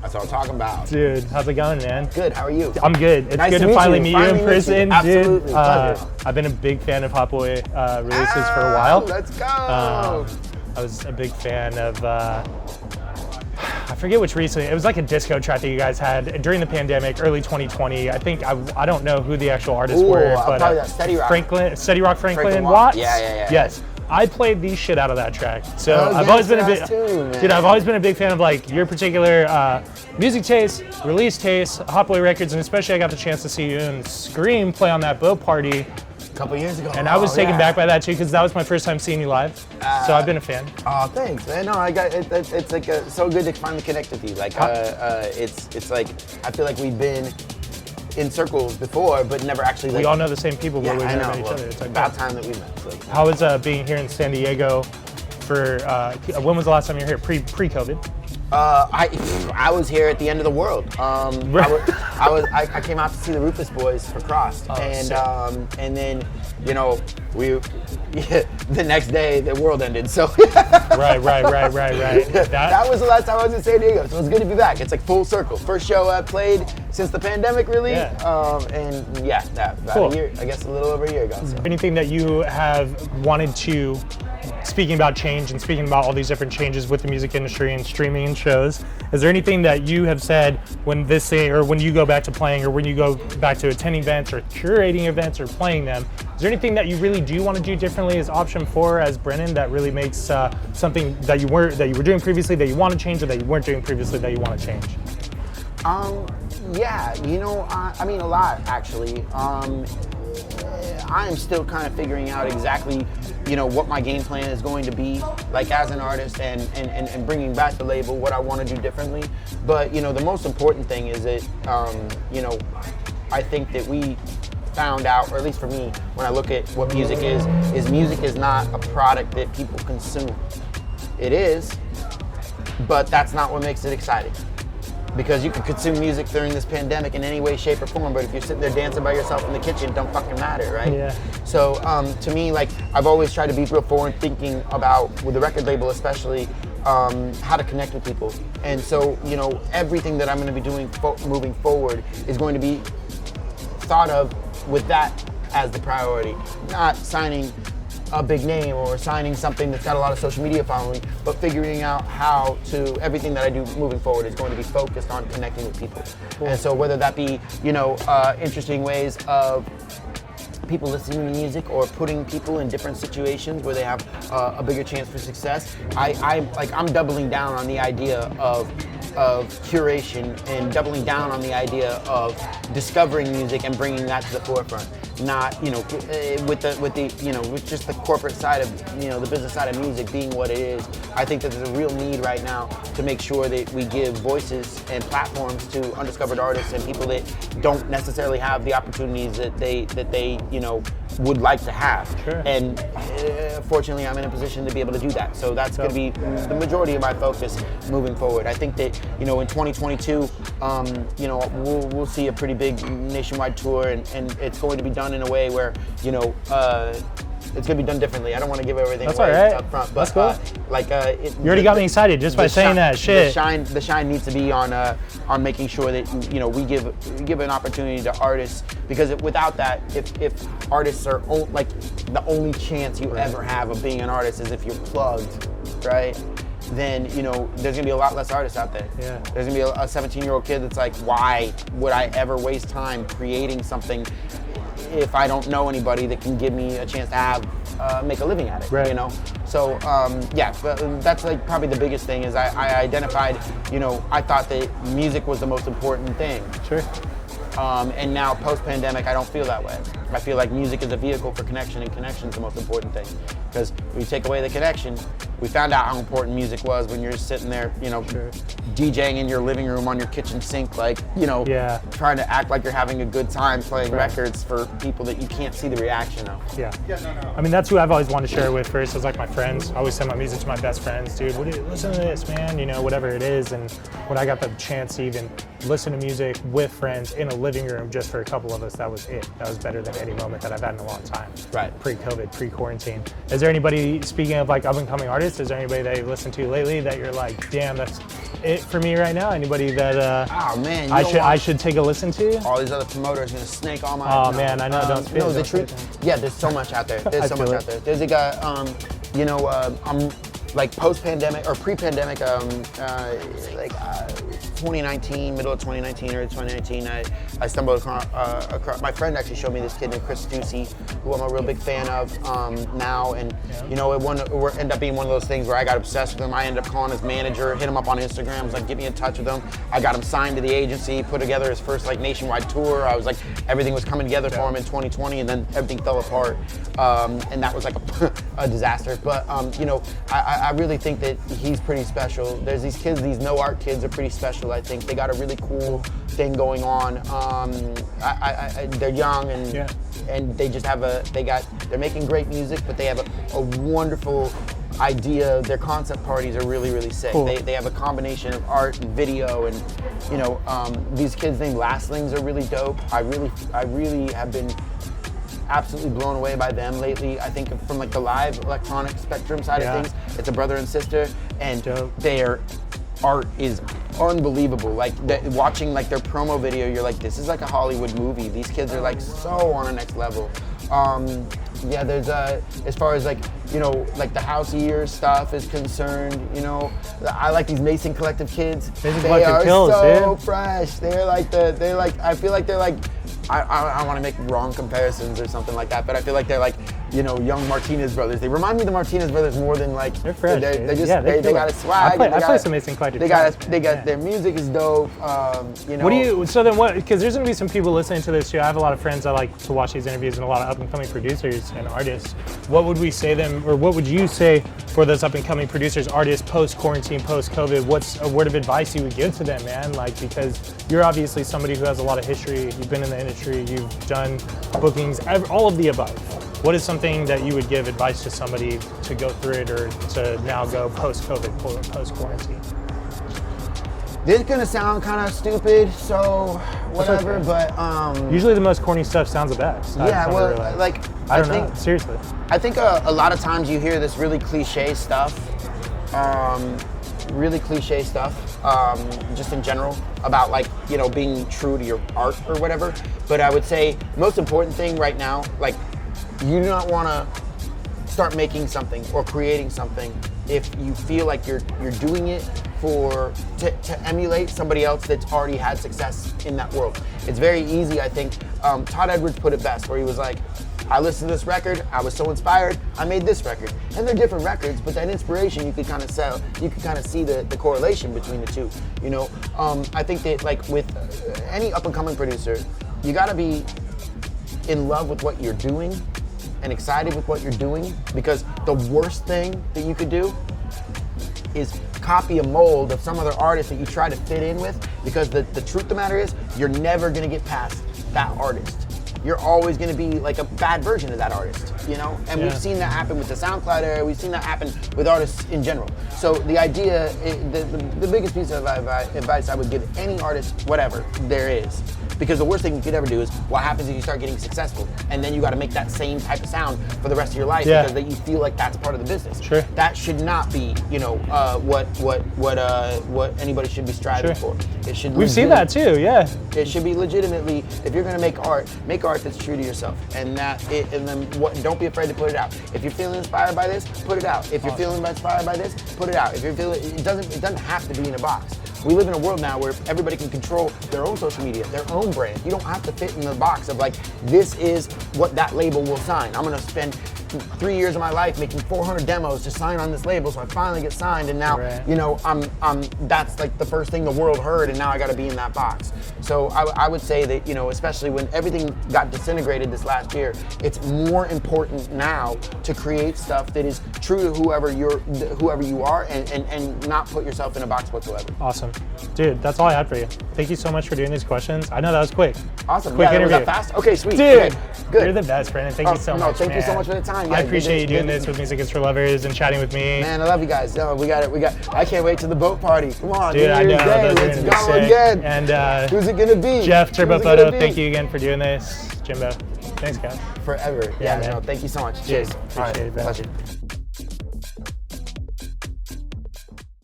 That's what I'm talking about. Dude, how's it going, man? Good, how are you? I'm good. It's Nice good to to meet finally you. meet you Finally in meet you. person, Absolutely, dude. pleasure. I've been a big fan of Hot Boy releases for a while. Let's go. I was a big fan of, I forget which recently, it was like a disco track that you guys had during the pandemic, early 2020. I think, I don't know who the actual artists were, but probably that Steady Rock. Steady Rock Franklin Watts. Watts? Yeah. Yes. I played the shit out of that track. So I've yes, always been a big, too, man. dude, I've always been a big fan of like your particular music taste, release taste, Hot Boy Records, and especially I got the chance to see you and Scream play on that boat party A couple years ago. and I was taken back by that too because that was my first time seeing you live. So I've been a fan. Oh, thanks, man. No, I got it. It's like so good to finally connect with you. Like, it's like I feel like we've been in circles before, but never actually. We Like, all know the same people, but we I never know. met each Well, other. It's like about time that we met. So. How was being here in San Diego for, when was the last time you were here? Pre-COVID? I was here at the end of the world. I came out to see the Rufus Boys for Crossed, and then the next day the world ended. So Right. that was the last time I was in San Diego. So it's good to be back. It's like full circle. First show I played since the pandemic, really. Yeah. About a year. I guess a little over a year ago. So. Anything that you have wanted to, speaking about change and speaking about all these different changes with the music industry and streaming and shows, is there anything that you have said when this thing, or when you go back to playing, or when you go back to attending events or curating events or playing them, is there anything that you really do want to do differently as option 4 as Brennan that really makes something that you were doing previously that you want to change, or that you weren't doing previously that you want to change? Yeah, I mean a lot actually. I am still kind of figuring out exactly, what my game plan is going to be, like as an artist, and bringing back the label, what I want to do differently. But the most important thing is that, I think that we found out, or at least for me, when I look at what music is music is not a product that people consume. It is, but that's not what makes it exciting. Because you can consume music during this pandemic in any way, shape, or form, but if you're sitting there dancing by yourself in the kitchen, it don't fucking matter, right? Yeah. So to me, like, I've always tried to be real forward thinking about, with the record label especially, how to connect with people. And so, everything that I'm going to be doing moving forward is going to be thought of with that as the priority, not signing a big name or signing something that's got a lot of social media following, but figuring out how to, everything that I do moving forward is going to be focused on connecting with people. Cool. And so whether that be, interesting ways of people listening to music or putting people in different situations where they have a bigger chance for success, I'm doubling down on the idea of curation and doubling down on the idea of discovering music and bringing that to the forefront. Not, with just the corporate side of, the business side of music being what it is. I think that there's a real need right now to make sure that we give voices and platforms to undiscovered artists and people that don't necessarily have the opportunities that they would like to have. Sure. And fortunately, I'm in a position to be able to do that. So that's going to be the majority of my focus moving forward. I think that, in 2022, we'll see a pretty big nationwide tour, and it's going to be done in a way where, it's going to be done differently. I don't want to give everything away up front, but cool. You already got me excited just by saying that shit. The shine needs to be on making sure that we give an opportunity to artists, because without that, if artists are the only chance you ever have of being an artist is if you're plugged, right? Then there's gonna be a lot less artists out there. Yeah. There's gonna be a 17-year-old kid that's like, why would I ever waste time creating something if I don't know anybody that can give me a chance to make a living at it, right. So that's like probably the biggest thing is I identified, I thought that music was the most important thing. Sure. And now post-pandemic, I don't feel that way. I feel like music is a vehicle for connection, and connection is the most important thing. Because when you take away the connection, we found out how important music was when you're sitting there, Sure. DJing in your living room on your kitchen sink, trying to act like you're having a good time playing records for people that you can't see the reaction of. Yeah. I mean, that's who I've always wanted to share with first, is like my friends. I always send my music to my best friends. Dude, listen to this, man, whatever it is. And when I got the chance to even listen to music with friends in a living room just for a couple of us, that was it. That was better than any moment that I've had in a long time. Right. Pre-COVID, pre-quarantine. Is there anybody, speaking of like up and coming artists, is there anybody that you listened to lately that you're like, damn, that's it for me right now? Anybody that oh man, I should take a listen to? All these other promoters gonna snake all my. Oh man, I know. Don't spit. No, Don't the spit. truth. Yeah, there's so much out there. There's so much feel out there. There's a guy. I'm like post-pandemic or pre-pandemic. 2019, middle of 2019 or 2019, I stumbled across, my friend actually showed me this kid named Chris Ducey, who I'm a real big fan of now, and you know, it ended up being one of those things where I got obsessed with him. I ended up calling his manager, hit him up on Instagram, was like, get me in touch with him. I got him signed to the agency, put together his first like nationwide tour. I was like, everything was coming together for him in 2020, and then everything fell apart, and that was like a disaster. But you know, I really think that he's pretty special. There's these kids, these no art kids are pretty special. I think they got a really cool thing going on. They're young and they just have they're making great music, but they have a wonderful idea. Their concept parties are really, really sick. Cool. They have a combination of art and video, and you know, these kids named Lastlings are really dope. I really have been absolutely blown away by them lately. I think from like the live electronic spectrum side of things, it's a brother and sister, and their art is unbelievable. Like watching like their promo video, you're like, this is like a Hollywood movie. These kids are like so on a next level. Yeah, there's as far as like, you know, like the House Years stuff is concerned, you know, I like these Mason Collective kids. Mason They Collective are kills, so dude. fresh. I feel like they're like, I want to make wrong comparisons or something like that, but I feel like they're like, you know, young Martinez brothers. They remind me of the Martinez brothers more than like They're fresh. They just Yeah, they got a swag. I play some Mason Collective. They got their music is dope. You know. So then what, because there's gonna be some people listening to this too. I have a lot of friends that like to watch these interviews and a lot of up and coming producers and artists. What would we say them, or what would you say for those up and coming producers, artists, post quarantine, post COVID? What's a word of advice you would give to them, man? Like, because you're obviously somebody who has a lot of history, you've been in the industry, you've done bookings, all of the above. What is something that you would give advice to somebody to go through it, or to now go post-COVID, post-quarantine? This is gonna sound kind of stupid, so whatever. Okay. But usually the most corny stuff sounds the best. yeah, well, like I don't know. Seriously, I think a lot of times you hear this really cliche stuff, just in general about like, you know, being true to your art or whatever. But I would say most important thing right now, like, you do not want to start making something or creating something if you feel like you're doing it to emulate somebody else that's already had success in that world. It's very easy, I think. Todd Edwards put it best, where he was like, I listened to this record, I was so inspired, I made this record. And they're different records, but that inspiration you could kind of see the correlation between the two. You know, I think that like with any up and coming producer, you gotta be in love with what you're doing and excited with what you're doing, because the worst thing that you could do is copy a mold of some other artist that you try to fit in with, because the truth of the matter is you're never gonna get past that artist. You're always gonna be like a bad version of that artist, you know? And we've seen that happen with the SoundCloud era, we've seen that happen with artists in general. So the idea, the biggest piece of advice I would give any artist, whatever there is, because the worst thing you could ever do is what happens if you start getting successful and then you gotta make that same type of sound for the rest of your life because that you feel like that's part of the business. Sure. That should not be, you know, what anybody should be striving for. It should. We've seen that too, yeah. It should be legitimately, if you're gonna make art that's true to yourself, and don't be afraid to put it out. If you're feeling inspired by this, put it out. If you're feeling inspired by this, put it out. If you're feeling, it doesn't have to be in a box. We live in a world now where everybody can control their own social media, their own brand. You don't have to fit in the box of like, this is what that label will sign. I'm gonna spend 3 years of my life making 400 demos to sign on this label, so I finally get signed, and now, you know, that's like the first thing the world heard, and now I gotta be in that box. So I would say that, you know, especially when everything got disintegrated this last year, it's more important now to create stuff that is true to whoever you are, and not put yourself in a box whatsoever. Awesome. Dude, that's all I had for you. Thank you so much for doing these questions. I know that was quick. Awesome. Quick interview. Was that fast? Okay, sweet. Dude, okay, good. You're the best, Brandon. Thank you so much. Thank you so much for the time. Yeah, I appreciate you doing this with Music is for Lovers and chatting with me. Man, I love you guys. No, we got it. I can't wait to the boat party. Come on, dude. I know. Those Let's are gonna go be sick. again. And who's it gonna be? Jeff Turbo Photo, thank you again for doing this. Jimbo. Thanks, guys. forever. Yeah, man. no, thank you so much. Cheers. Appreciate it, bro. Pleasure.